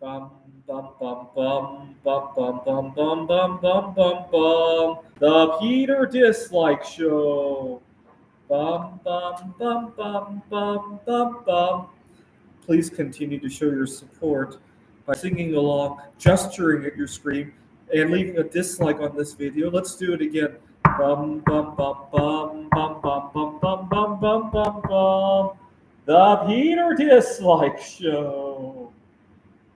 Bum bum bum bum bum bum bum bum bum bum bum bum. The Peter Dislike Show. Bum bum bum bum bum bum bum. Please continue to show your support by singing along, gesturing at your screen, and leaving a dislike on this video. Let's do it again. Bum bum bum bum bum bum bum bum bum bum bum bum. The Peter Dislike Show.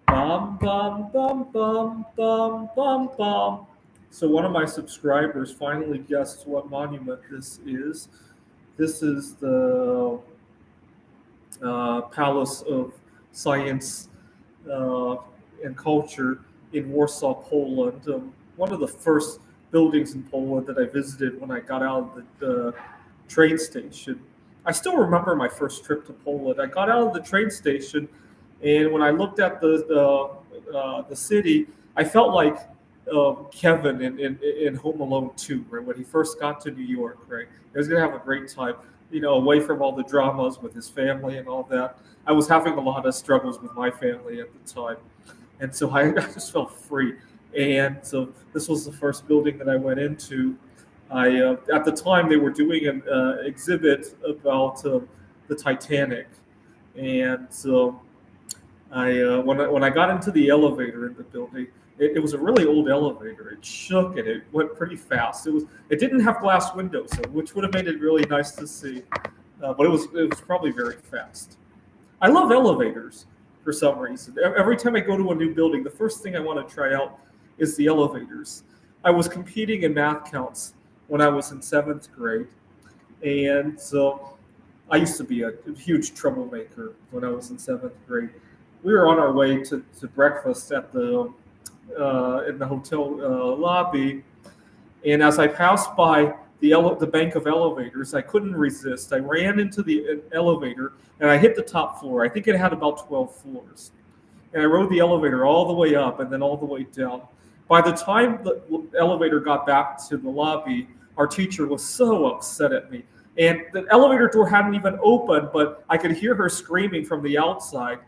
Bum bum bum bum bum bum bum. So one of my subscribers finally guessed what monument this is. This is the Palace of Science uh, and Culture in Warsaw, Poland. One of the first buildings in Poland that I visited when I got out of the train station. I still remember my first trip to Poland. I got out of the train station, and when I looked at the city, I felt like Kevin in Home Alone 2, right? When he first got to New York, right? He was gonna have a great time, away from all the dramas with his family and all that. I was having a lot of struggles with my family at the time, and so I just felt free. And so this was the first building that I went into. At the time they were doing an exhibit about the Titanic, and so when I got into the elevator in the building, it was a really old elevator. It shook and it went pretty fast. It didn't have glass windows, which would have made it really nice to see, but it was probably very fast. I love elevators for some reason. Every time I go to a new building, the first thing I want to try out is the elevators. I was competing in math counts when I was in seventh grade, and so I used to be a huge troublemaker when I was in seventh grade. We were on our way to breakfast at the in the hotel lobby, and as I passed by the bank of elevators, I couldn't resist. I ran into the elevator and I hit the top floor. I think it had about 12 floors, and I rode the elevator all the way up and then all the way down. By the time the elevator got back to the lobby, our teacher was so upset at me. And the elevator door hadn't even opened, but I could hear her screaming from the outside.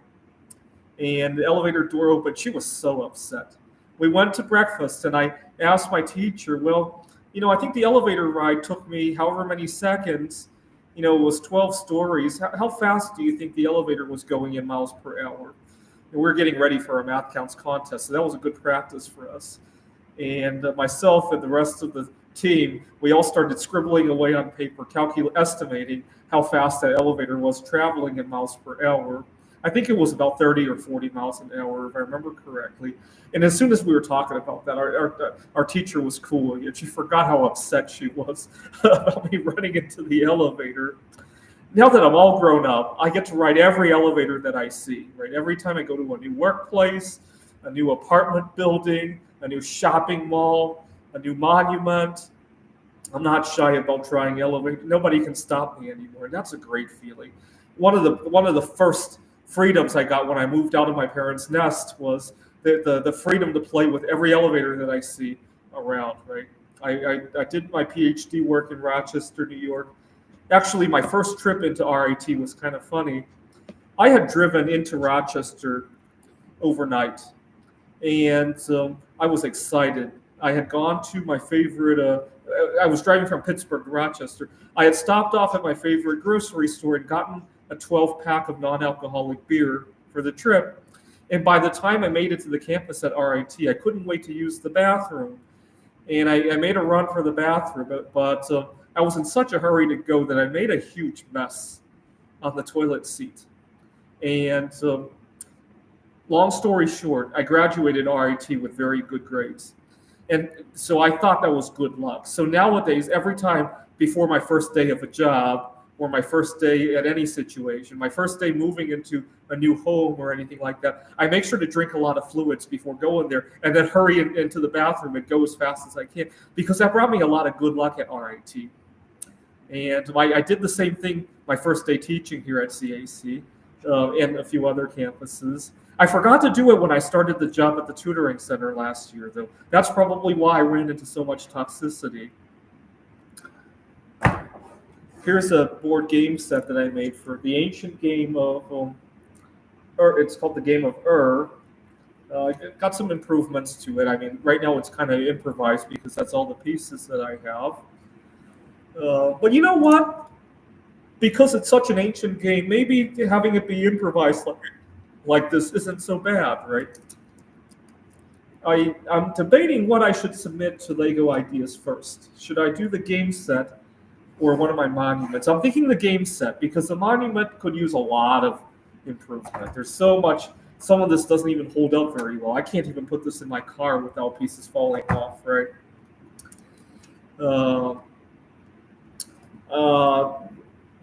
And the elevator door opened. She was so upset. We went to breakfast, and I asked my teacher, well, I think the elevator ride took me however many seconds. It was 12 stories. How fast do you think the elevator was going in miles per hour? And we were getting ready for our math counts contest, so that was a good practice for us. And myself and the rest of the team, we all started scribbling away on paper, estimating how fast that elevator was traveling in miles per hour. I think it was about 30 or 40 miles an hour, if I remember correctly. And as soon as we were talking about that, our teacher was cool, and she forgot how upset she was about me running into the elevator. Now that I'm all grown up, I get to ride every elevator that I see, right? Every time I go to a new workplace, a new apartment building, a new shopping mall, a new monument, I'm not shy about trying elevators. Nobody can stop me anymore. And that's a great feeling. One of the first freedoms I got when I moved out of my parents' nest was the freedom to play with every elevator that I see around, right? I did my PhD work in Rochester, New York. Actually, my first trip into RIT was kind of funny. I had driven into Rochester overnight, and I was excited. I had gone to my favorite. I was driving from Pittsburgh to Rochester. I had stopped off at my favorite grocery store and gotten a 12-pack of non-alcoholic beer for the trip. And by the time I made it to the campus at RIT, I couldn't wait to use the bathroom. And I made a run for the bathroom, but I was in such a hurry to go that I made a huge mess on the toilet seat. And long story short, I graduated RIT with very good grades. And so I thought that was good luck. So nowadays, every time before my first day of a job or my first day at any situation, my first day moving into a new home or anything like that, I make sure to drink a lot of fluids before going there and then hurry into the bathroom and go as fast as I can, because that brought me a lot of good luck at RIT. And I did the same thing my first day teaching here at CAC and a few other campuses. I forgot to do it when I started the job at the tutoring center last year, though. That's probably why I ran into so much toxicity. Here's a board game set that I made for the ancient game of, or it's called the game of Got some improvements to it. I mean, right now it's kind of improvised because that's all the pieces that I have. But you know what? Because it's such an ancient game, maybe having it be improvised like this isn't so bad, right? I'm debating what I should submit to Lego Ideas first. Should I do the game set or one of my monuments? I'm thinking the game set because the monument could use a lot of improvement. There's so much. Some of this doesn't even hold up very well. I can't even put this in my car without pieces falling off, right? Uh, uh,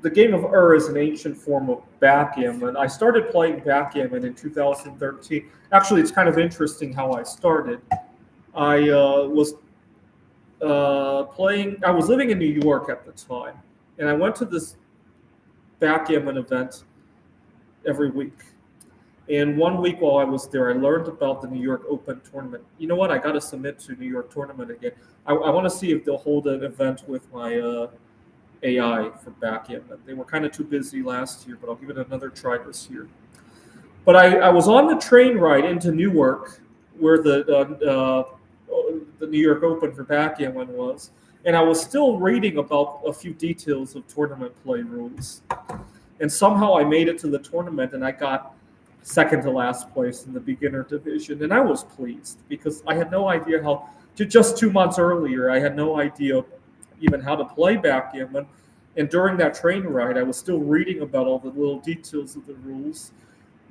the game of is an ancient form of backgammon. I started playing backgammon in 2013. Actually, it's kind of interesting how I started. I was playing. I was living in New York at the time, and I went to this backgammon event every week. And one week while I was there, I learned about the New York Open tournament. You know what? I got to submit to New York tournament again. I want to see if they'll hold an event with my AI for backgammon. They were kind of too busy last year, but I'll give it another try this year. But I was on the train ride into Newark, where the New York Open for backgammon was, and I was still reading about a few details of tournament play rules. And somehow I made it to the tournament, and I got second to last place in the beginner division, and I was pleased because I had no idea how. Just 2 months earlier, I had no idea even how to play backgammon, and during that train ride, I was still reading about all the little details of the rules,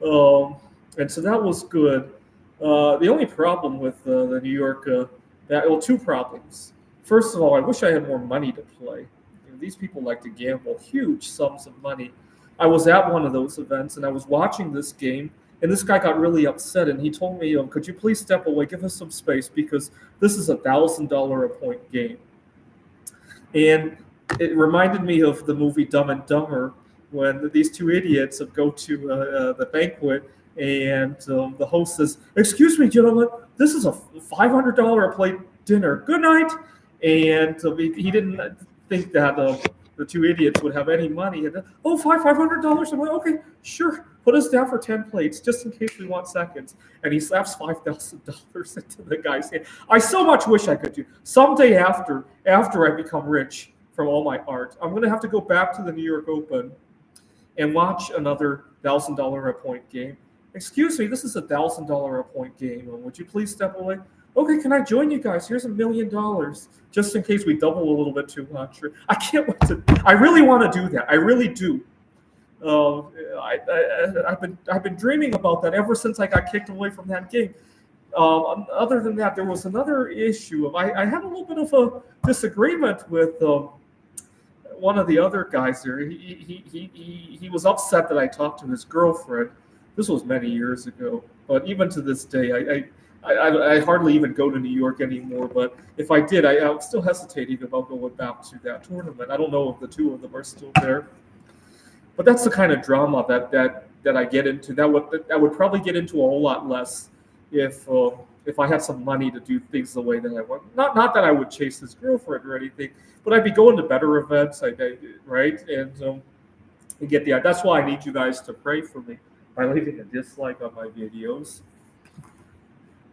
and so that was good. The only problem with the New York, two problems. First of all, I wish I had more money to play. These people like to gamble huge sums of money. I was at one of those events and I was watching this game, and this guy got really upset and he told me, "Could you please step away? Give us some space because this is $1,000 a point game." And it reminded me of the movie Dumb and Dumber when these two idiots go to the banquet and the host says, "Excuse me, gentlemen, this is a $500 a plate dinner. Good night." And he didn't think that the two idiots would have any money. And $500. I'm like, okay, sure. Put us down for 10 plates just in case we want seconds. And he slaps $5,000 into the guy's hand. I so much wish I could do. Someday after I become rich from all my art, I'm going to have to go back to the New York Open and watch another $1,000 a point game. "Excuse me, this is a $1,000 a point game. Would you please step away?" "Okay, can I join you guys? Here's $1 million, just in case we double a little bit too much." I can't wait to. I really want to do that. I really do. I've been dreaming about that ever since I got kicked away from that game. Other than that, there was another issue. I had a little bit of a disagreement with one of the other guys there. He was upset that I talked to his girlfriend. This was many years ago, but even to this day, I hardly even go to New York anymore, but if I did, I'm still hesitating about going back to that tournament. I don't know if the two of them are still there, but that's the kind of drama that I get into. That would probably get into a whole lot less if I had some money to do things the way that I want. Not that I would chase his girlfriend or anything, but I'd be going to better events, right? And get the. That's why I need you guys to pray for me by leaving a dislike on my videos.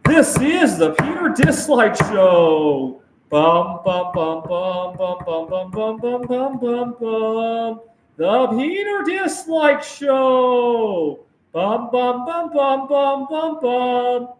This is the Peter Dislike Show. Bum bum bum bum bum bum bum bum bum bum bum bum. The Peter Dislike Show. Bum bum bum bum bum bum bum.